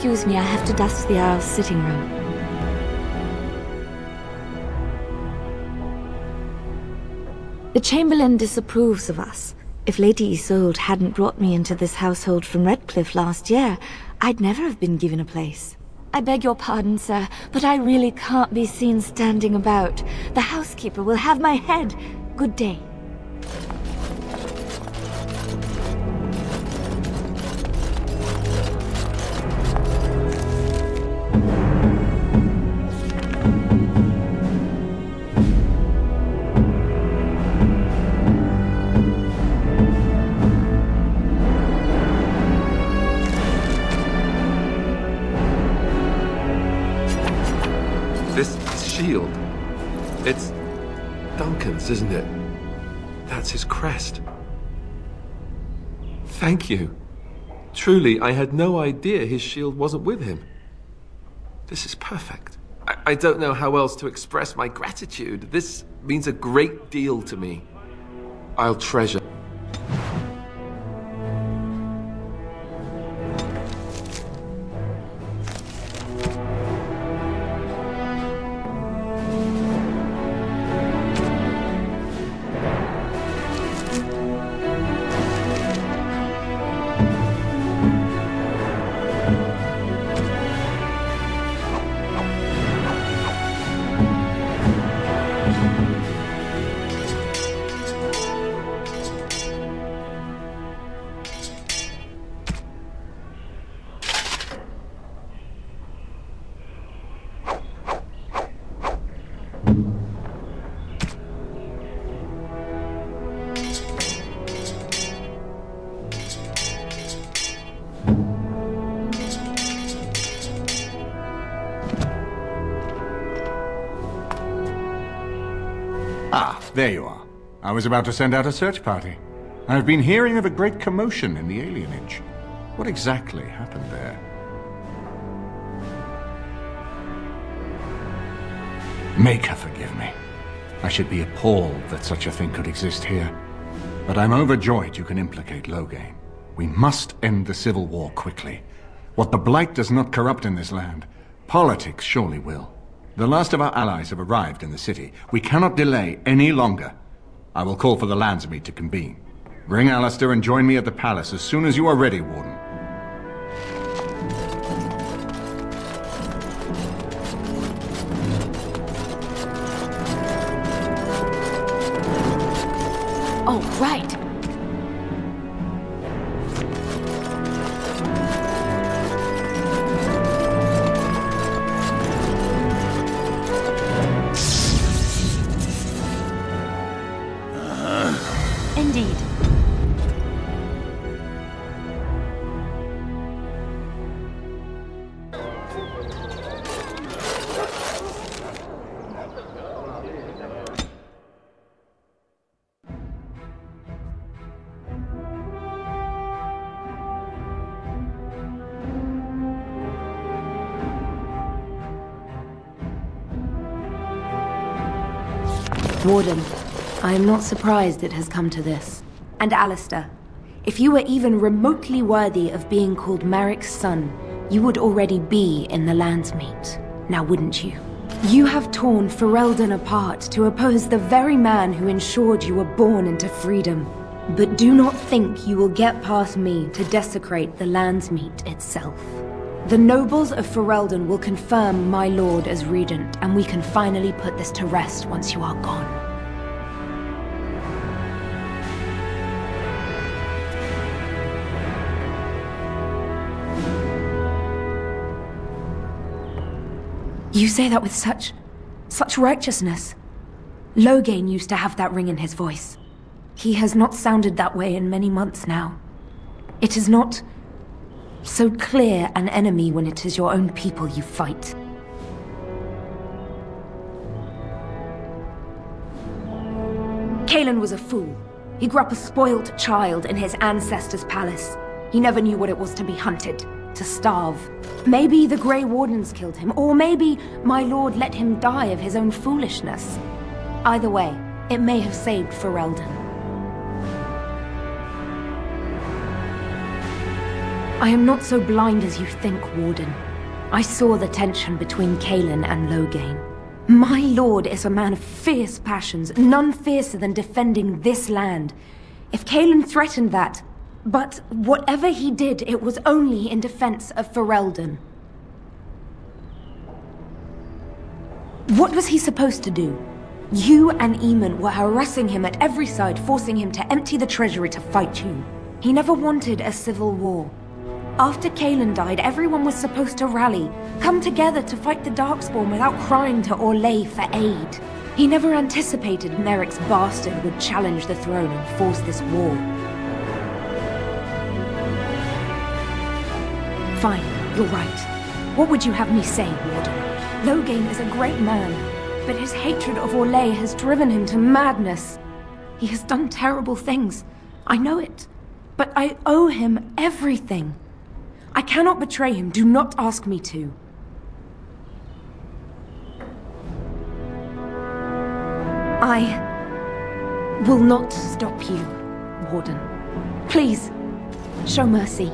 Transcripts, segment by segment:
excuse me, I have to dust the Earl's sitting room. The Chamberlain disapproves of us. If Lady Isolde hadn't brought me into this household from Redcliffe last year, I'd never have been given a place. I beg your pardon, sir, but I really can't be seen standing about. The housekeeper will have my head. Good day. This shield, it's Duncan's, isn't it? That's his crest. Thank you. Truly, I had no idea his shield wasn't with him. This is perfect. I don't know how else to express my gratitude. This means a great deal to me. I'll treasure. Ah, there you are. I was about to send out a search party. I've been hearing of a great commotion in the alienage. What exactly happened there? Make her forgive me. I should be appalled that such a thing could exist here. But I'm overjoyed you can implicate Loghain. We must end the civil war quickly. What the Blight does not corrupt in this land, politics surely will. The last of our allies have arrived in the city. We cannot delay any longer. I will call for the Landsmeet to convene. Bring Alistair and join me at the palace as soon as you are ready, Warden. Oh, right. Indeed. Warden, I am not surprised it has come to this. And Alistair, if you were even remotely worthy of being called Marik's son, you would already be in the Landsmeet, now wouldn't you? You have torn Ferelden apart to oppose the very man who ensured you were born into freedom. But do not think you will get past me to desecrate the Landsmeet itself. The nobles of Ferelden will confirm my lord as regent, and we can finally put this to rest once you are gone. You say that with such righteousness. Loghain used to have that ring in his voice. He has not sounded that way in many months now. It is not so clear an enemy when it is your own people you fight. Cailan was a fool. He grew up a spoilt child in his ancestors' palace. He never knew what it was to be hunted, to starve. Maybe the Grey Wardens killed him, or maybe my lord let him die of his own foolishness. Either way, it may have saved Ferelden. I am not so blind as you think, Warden. I saw the tension between Kaelin and Loghain. My lord is a man of fierce passions, none fiercer than defending this land. If Kaelin threatened that, but whatever he did, it was only in defense of Ferelden. What was he supposed to do? You and Eamon were harassing him at every side, forcing him to empty the treasury to fight you. He never wanted a civil war. After Kaelin died, everyone was supposed to rally, come together to fight the Darkspawn without crying to Orlais for aid. He never anticipated Merrick's bastard would challenge the throne and force this war. Fine, you're right. What would you have me say, Warden? Loghain is a great man, but his hatred of Orlais has driven him to madness. He has done terrible things. I know it. But I owe him everything. I cannot betray him. Do not ask me to. I will not stop you, Warden. Please, show mercy.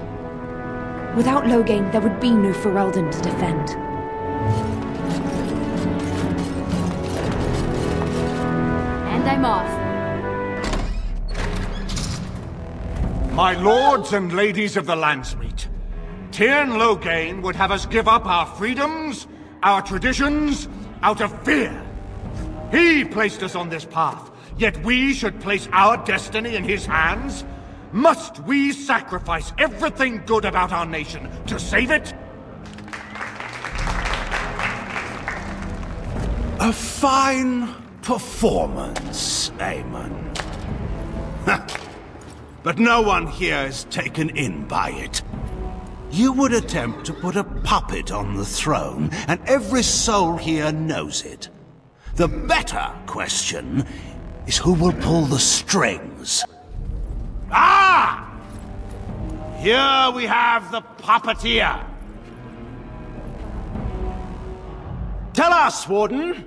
Without Loghain, there would be no Ferelden to defend. And I'm off. My lords and ladies of the Landsmeet, Tyrn Loghain would have us give up our freedoms, our traditions, out of fear. He placed us on this path, yet we should place our destiny in his hands? Must we sacrifice everything good about our nation to save it? A fine performance, Aemon. But no one here is taken in by it. You would attempt to put a puppet on the throne, and every soul here knows it. The better question is who will pull the strings. Ah! Here we have the puppeteer. Tell us, Warden,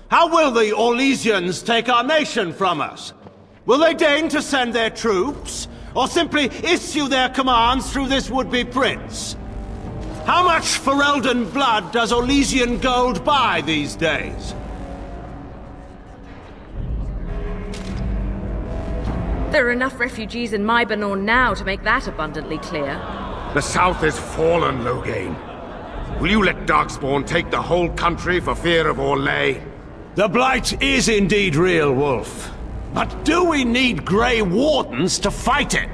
how will the Orlesians take our nation from us? Will they deign to send their troops, or simply issue their commands through this would-be prince? How much Ferelden blood does Orlesian gold buy these days? There are enough refugees in Mybanor now to make that abundantly clear. The South is fallen, Loghain. Will you let Darkspawn take the whole country for fear of Orlais? The Blight is indeed real, Wolf. But do we need Grey Wardens to fight it?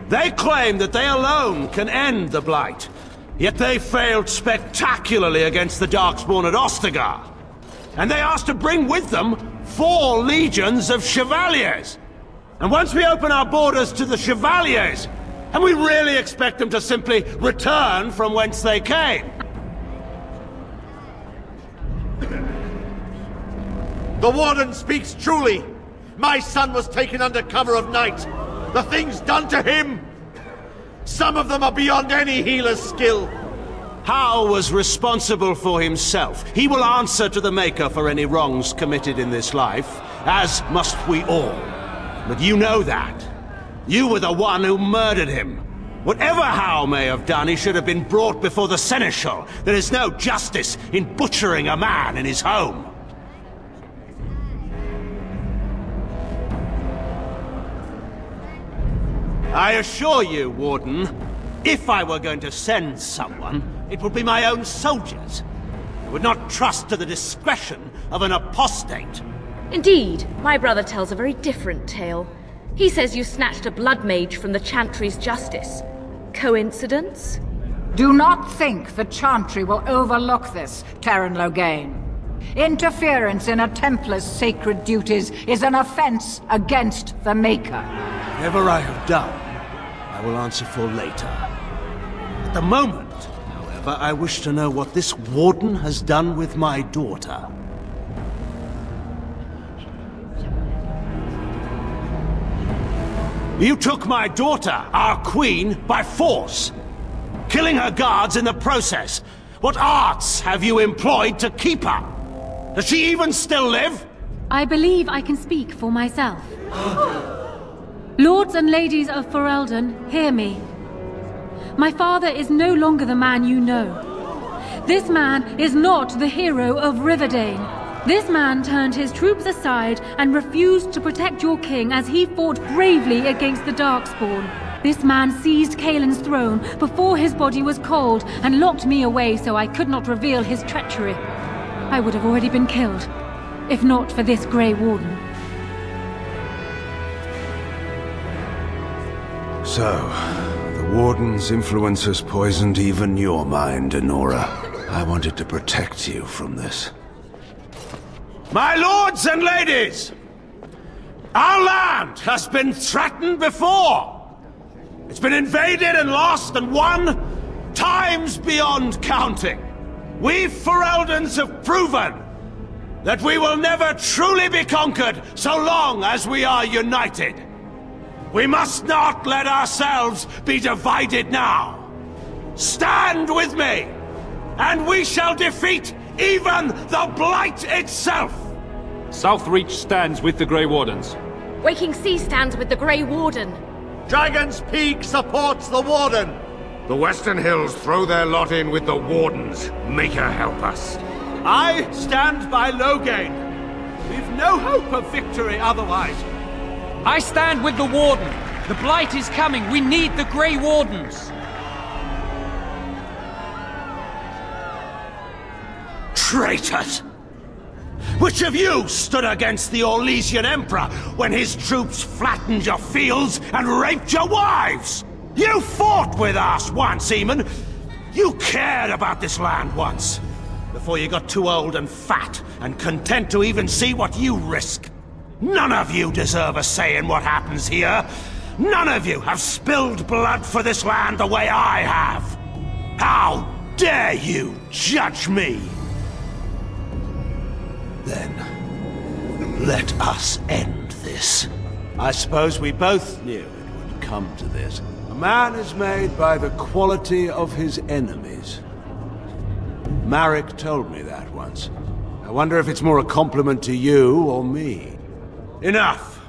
They claim that they alone can end the Blight, yet they failed spectacularly against the Darkspawn at Ostagar. And they asked to bring with them 4 legions of Chevaliers. And once we open our borders to the Chevaliers, and we really expect them to simply return from whence they came? The Warden speaks truly. My son was taken under cover of night. The things done to him, some of them are beyond any healer's skill. Hal was responsible for himself. He will answer to the Maker for any wrongs committed in this life, as must we all. But you know that. You were the one who murdered him. Whatever Hal may have done, he should have been brought before the Seneschal. There is no justice in butchering a man in his home. I assure you, Warden, if I were going to send someone, it would be my own soldiers. I would not trust to the discretion of an apostate. Indeed, my brother tells a very different tale. He says you snatched a blood mage from the Chantry's justice. Coincidence? Do not think the Chantry will overlook this, Tyrn Loghain. Interference in a Templar's sacred duties is an offense against the Maker. Whatever I have done, I will answer for later. At the moment, however, I wish to know what this Warden has done with my daughter. You took my daughter, our queen, by force, killing her guards in the process. What arts have you employed to keep her? Does she even still live? I believe I can speak for myself. Lords and ladies of Ferelden, hear me. My father is no longer the man you know. This man is not the hero of Riverdane. This man turned his troops aside and refused to protect your king as he fought bravely against the Darkspawn. This man seized Kaelin's throne before his body was cold and locked me away so I could not reveal his treachery. I would have already been killed, if not for this Grey Warden. So, the Warden's influence has poisoned even your mind, Enora. I wanted to protect you from this. My lords and ladies! Our land has been threatened before! It's been invaded and lost and won times beyond counting. We Fereldans have proven that we will never truly be conquered so long as we are united. We must not let ourselves be divided now. Stand with me, and we shall defeat even the Blight itself! Southreach stands with the Grey Wardens. Waking Sea stands with the Grey Warden. Dragon's Peak supports the Warden! The Western Hills throw their lot in with the Wardens. Make her help us. I stand by Loghain. We've no hope of victory otherwise. I stand with the Warden. The Blight is coming. We need the Grey Wardens. Traitors! Which of you stood against the Orlesian Emperor when his troops flattened your fields and raped your wives? You fought with us once, Eamon. You cared about this land once. Before you got too old and fat and content to even see what you risk. None of you deserve a say in what happens here. None of you have spilled blood for this land the way I have. How dare you judge me? Then, let us end this. I suppose we both knew it would come to this. A man is made by the quality of his enemies. Marek told me that once. I wonder if it's more a compliment to you or me. Enough!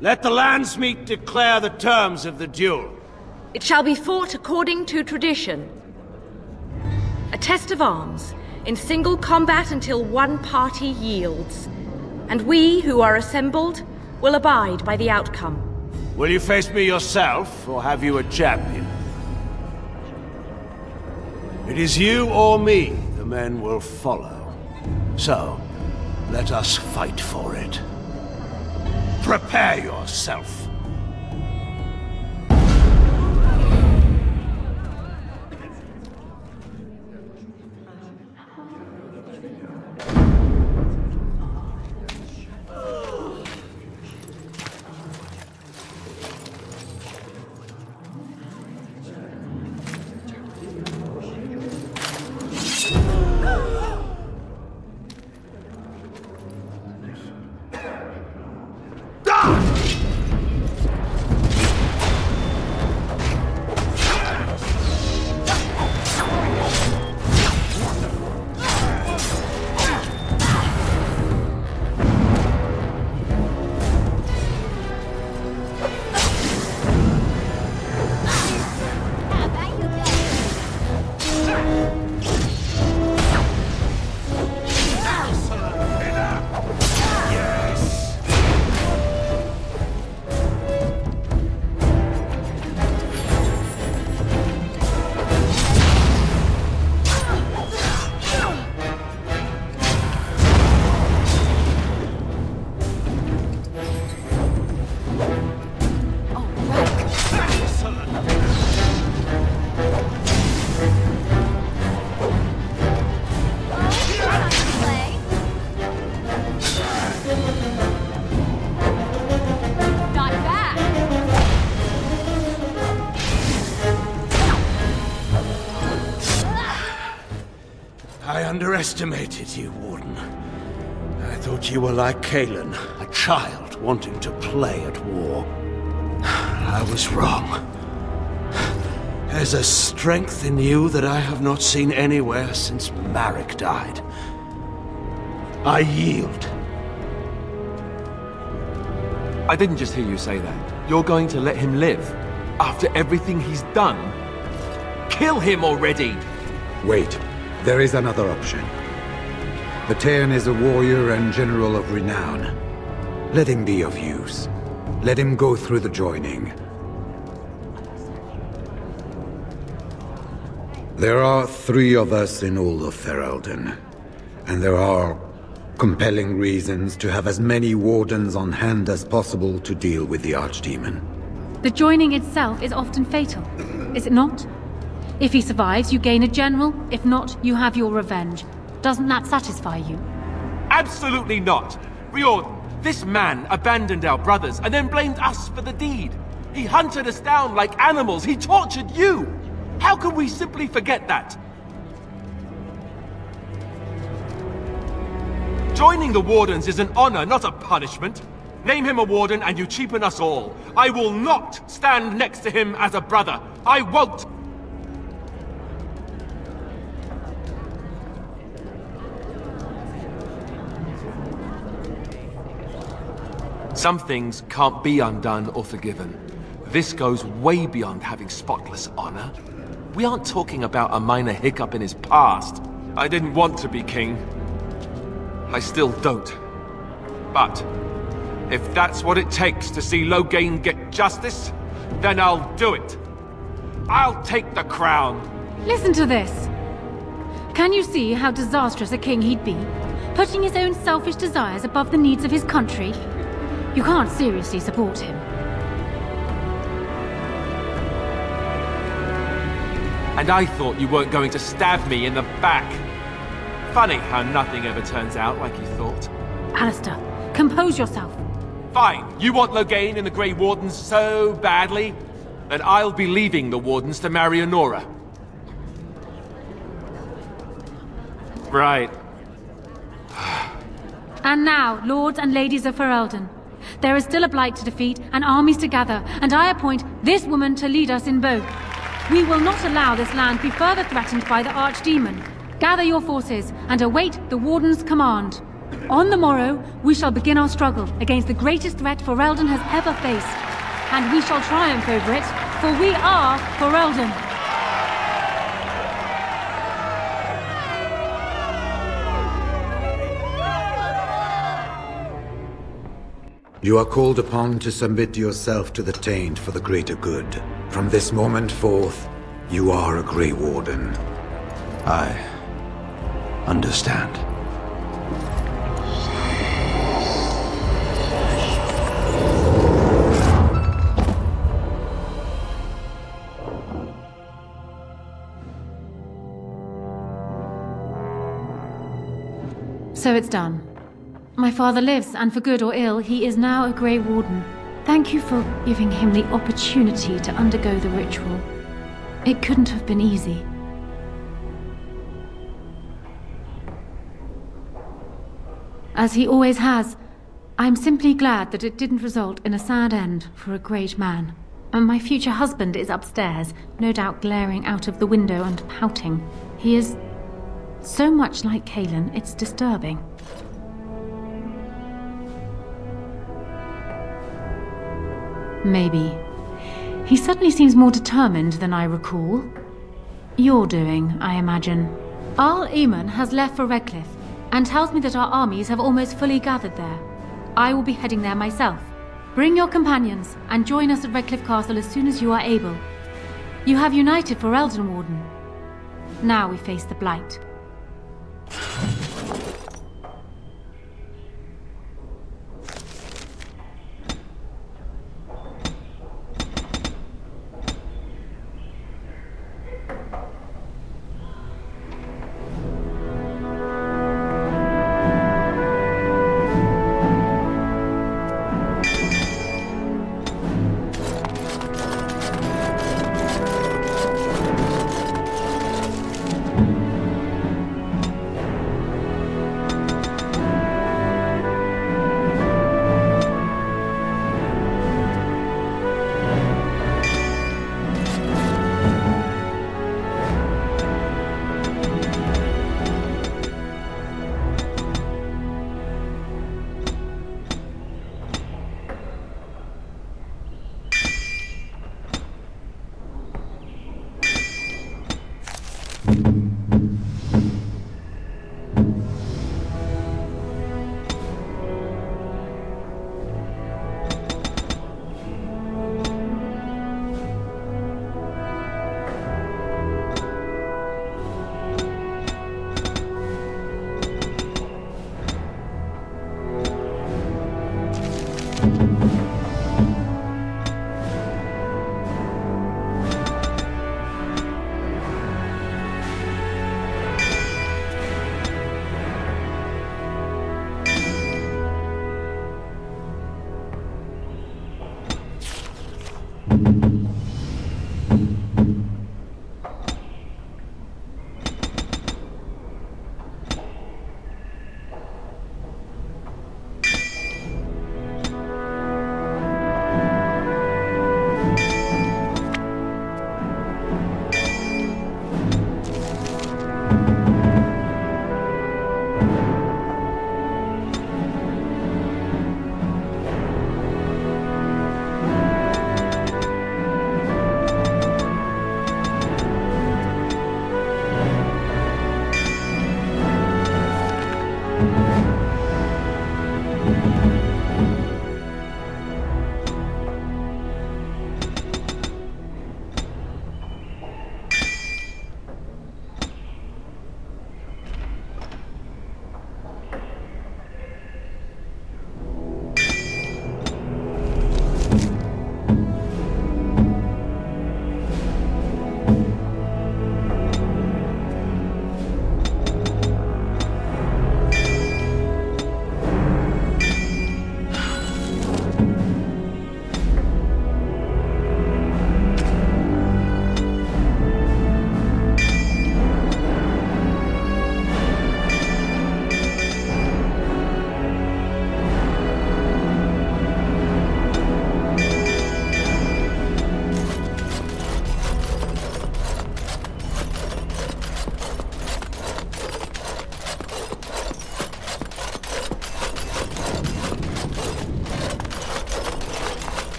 Let the Landsmeet declare the terms of the duel. It shall be fought according to tradition. A test of arms, in single combat until one party yields. And we, who are assembled, will abide by the outcome. Will you face me yourself, or have you a champion? It is you or me the men will follow. So, let us fight for it. Prepare yourself. I underestimated you, Warden. I thought you were like Kaelin, a child wanting to play at war. I was wrong. There's a strength in you that I have not seen anywhere since Marek died. I yield. I didn't just hear you say that. You're going to let him live? After everything he's done? Kill him already! Wait. There is another option. Batean is a warrior and general of renown. Let him be of use. Let him go through the joining. There are 3 of us in all of Ferelden, and there are compelling reasons to have as many wardens on hand as possible to deal with the Archdemon. The joining itself is often fatal, is it not? If he survives, you gain a general. If not, you have your revenge. Doesn't that satisfy you? Absolutely not! Riordan, this man abandoned our brothers and then blamed us for the deed. He hunted us down like animals. He tortured you! How can we simply forget that? Joining the Wardens is an honor, not a punishment. Name him a Warden and you cheapen us all. I will not stand next to him as a brother. I won't! Some things can't be undone or forgiven. This goes way beyond having spotless honor. We aren't talking about a minor hiccup in his past. I didn't want to be king. I still don't. But if that's what it takes to see Loghain get justice, then I'll do it. I'll take the crown. Listen to this. Can you see how disastrous a king he'd be? Putting his own selfish desires above the needs of his country? You can't seriously support him. And I thought you weren't going to stab me in the back. Funny how nothing ever turns out like you thought. Alistair, compose yourself. Fine. You want Loghain and the Grey Wardens so badly? Then I'll be leaving the Wardens to marry Honora. Right. And now, lords and ladies of Ferelden, there is still a blight to defeat and armies to gather, and I appoint this woman to lead us in both. We will not allow this land be further threatened by the Archdemon. Gather your forces and await the Warden's command. On the morrow, we shall begin our struggle against the greatest threat Ferelden has ever faced. And we shall triumph over it, for we are Ferelden. You are called upon to submit yourself to the Taint for the greater good. From this moment forth, you are a Grey Warden. I understand. So it's done. My father lives, and for good or ill, he is now a Grey Warden. Thank you for giving him the opportunity to undergo the ritual. It couldn't have been easy. As he always has, I'm simply glad that it didn't result in a sad end for a great man. And my future husband is upstairs, no doubt glaring out of the window and pouting. He is so much like Cailan, it's disturbing. Maybe. He suddenly seems more determined than I recall. You're doing, I imagine. Arl Eamon has left for Redcliffe, and tells me that our armies have almost fully gathered there. I will be heading there myself. Bring your companions, and join us at Redcliffe Castle as soon as you are able. You have united Ferelden, Warden. Now we face the Blight.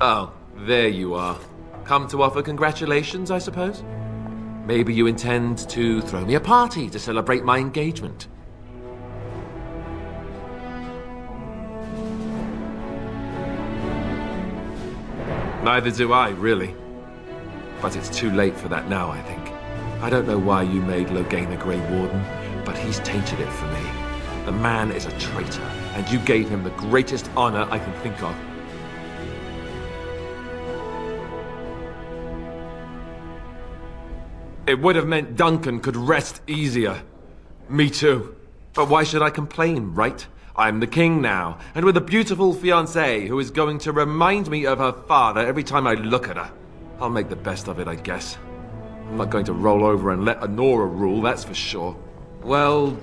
Oh, there you are. Come to offer congratulations, I suppose? Maybe you intend to throw me a party to celebrate my engagement. Neither do I, really. But it's too late for that now, I think. I don't know why you made Loghain a Grey Warden, but he's tainted it for me. The man is a traitor, and you gave him the greatest honor I can think of. It would have meant Duncan could rest easier. Me too. But why should I complain, right? I'm the king now, and with a beautiful fiancée who is going to remind me of her father every time I look at her. I'll make the best of it, I guess. I'm not going to roll over and let Honora rule, that's for sure. Well,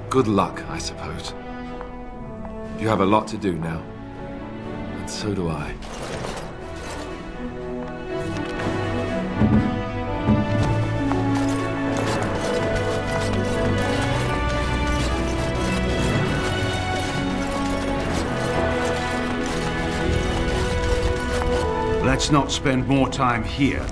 good luck, I suppose. You have a lot to do now. And so do I. Let's not spend more time here.